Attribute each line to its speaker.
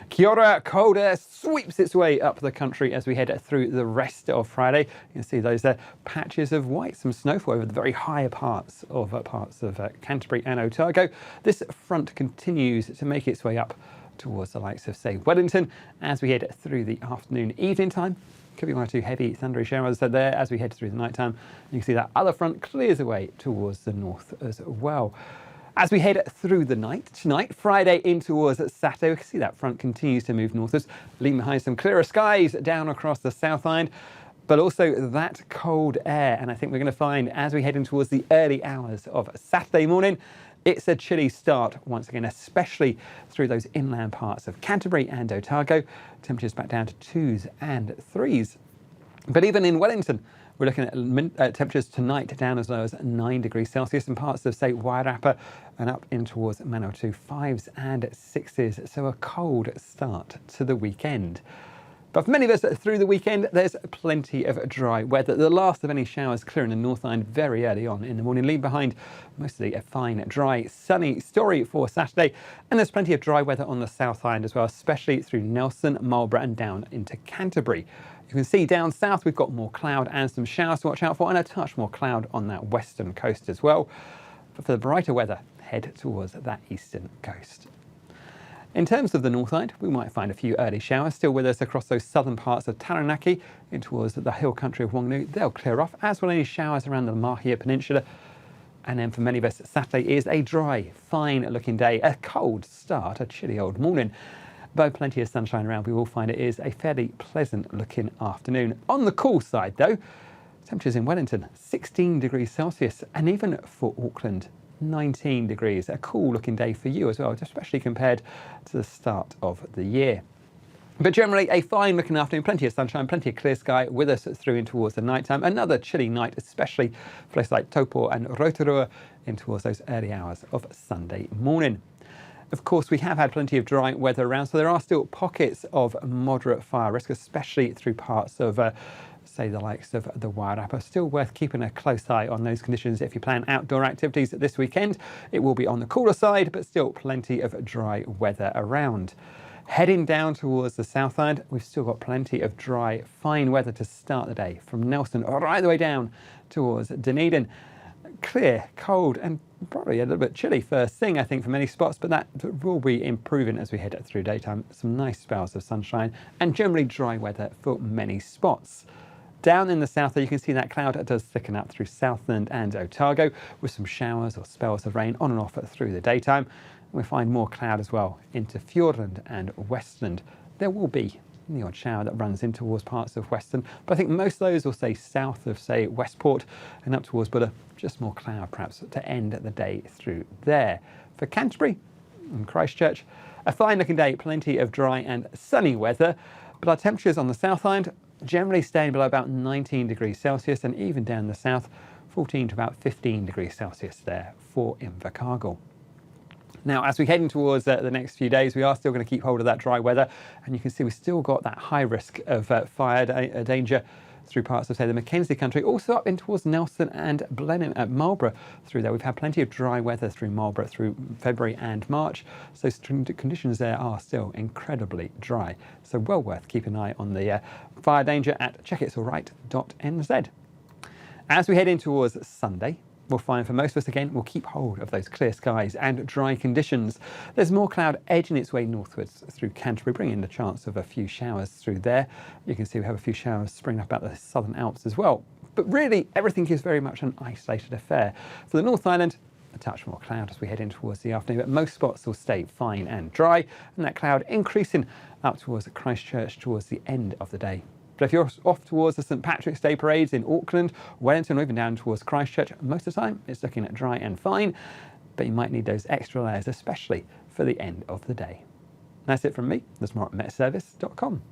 Speaker 1: Kia ora, cold air sweeps its way up the country as we head through the rest of Friday. You can see those patches of white, some snowfall over the very higher parts of Canterbury and Otago. This front continues to make its way up towards the likes of, say, Wellington as we head through the afternoon, evening time. Could be one or two heavy thundery showers there as we head through the night time. You can see that other front clears away towards the north as well. As we head through the night tonight, Friday in towards Saturday, we can see that front continues to move northwards, leaving behind some clearer skies down across the South Island, but also that cold air. And I think we're going to find as we head in towards the early hours of Saturday morning, it's a chilly start once again, especially through those inland parts of Canterbury and Otago. Temperatures back down to 2s and 3s. But even in Wellington, we're looking at temperatures tonight down as low as 9 degrees Celsius in parts of, say, Wairarapa and up in towards Manawatu, 5s and 6s. So a cold start to the weekend. But for many of us through the weekend, there's plenty of dry weather. The last of any showers clearing the North Island very early on in the morning, leaving behind mostly a fine, dry, sunny story for Saturday. And there's plenty of dry weather on the South Island as well, especially through Nelson, Marlborough and down into Canterbury. You can see down south we've got more cloud and some showers to watch out for, and a touch more cloud on that western coast as well. But for the brighter weather, head towards that eastern coast. In terms of the North Island, we might find a few early showers still with us across those southern parts of Taranaki in towards the hill country of Wanganui. They'll clear off, as will any showers around the Mahia Peninsula. And then for many of us, Saturday is a dry, fine-looking day, a cold start, a chilly old morning. Though plenty of sunshine around, we will find it is a fairly pleasant-looking afternoon. On the cool side, though, temperatures in Wellington, 16 degrees Celsius, and even for Auckland, 19 degrees. A cool-looking day for you as well, especially compared to the start of the year. But generally, a fine-looking afternoon, plenty of sunshine, plenty of clear sky with us through in towards the night time. Another chilly night, especially for places like Taupo and Rotorua in towards those early hours of Sunday morning. Of course, we have had plenty of dry weather around, so there are still pockets of moderate fire risk, especially through parts of, say, the likes of the Wairarapa. Still worth keeping a close eye on those conditions if you plan outdoor activities this weekend. It will be on the cooler side, but still plenty of dry weather around. Heading down towards the South Island, we've still got plenty of dry, fine weather to start the day from Nelson right the way down towards Dunedin. Clear, cold and probably a little bit chilly first thing, I think, for many spots, but that will be improving as we head through daytime. Some nice spells of sunshine and generally dry weather for many spots. Down in the south there, you can see that cloud does thicken up through Southland and Otago with some showers or spells of rain on and off through the daytime. We find more cloud as well into Fiordland and Westland. There will be the odd shower that runs in towards parts of Western, but I think most of those will stay south of, say, Westport and up towards Bulla. Just more cloud perhaps to end the day through there. For Canterbury and Christchurch, a fine looking day, plenty of dry and sunny weather, but our temperatures on the South Island generally staying below about 19 degrees Celsius, and even down the south 14 to about 15 degrees Celsius there for Invercargill. Now, as we head in towards the next few days, we are still going to keep hold of that dry weather, and you can see we've still got that high risk of fire danger through parts of, say, the Mackenzie country, also up in towards Nelson and Blenheim at Marlborough through there. We've had plenty of dry weather through Marlborough through February and March, so conditions there are still incredibly dry. So well worth keeping an eye on the fire danger at checkit'salright.nz. As we head in towards Sunday, we'll find for most of us again, we'll keep hold of those clear skies and dry conditions. There's more cloud edging its way northwards through Canterbury, bringing the chance of a few showers through there. You can see we have a few showers springing up about the southern Alps as well. But really, everything is very much an isolated affair. For the North Island, a touch more cloud as we head in towards the afternoon, but most spots will stay fine and dry, and that cloud increasing up towards Christchurch towards the end of the day. But if you're off towards the St Patrick's Day parades in Auckland, Wellington, or even down towards Christchurch, most of the time it's looking at dry and fine, but you might need those extra layers, especially for the end of the day. That's it from me. There's more at metservice.com.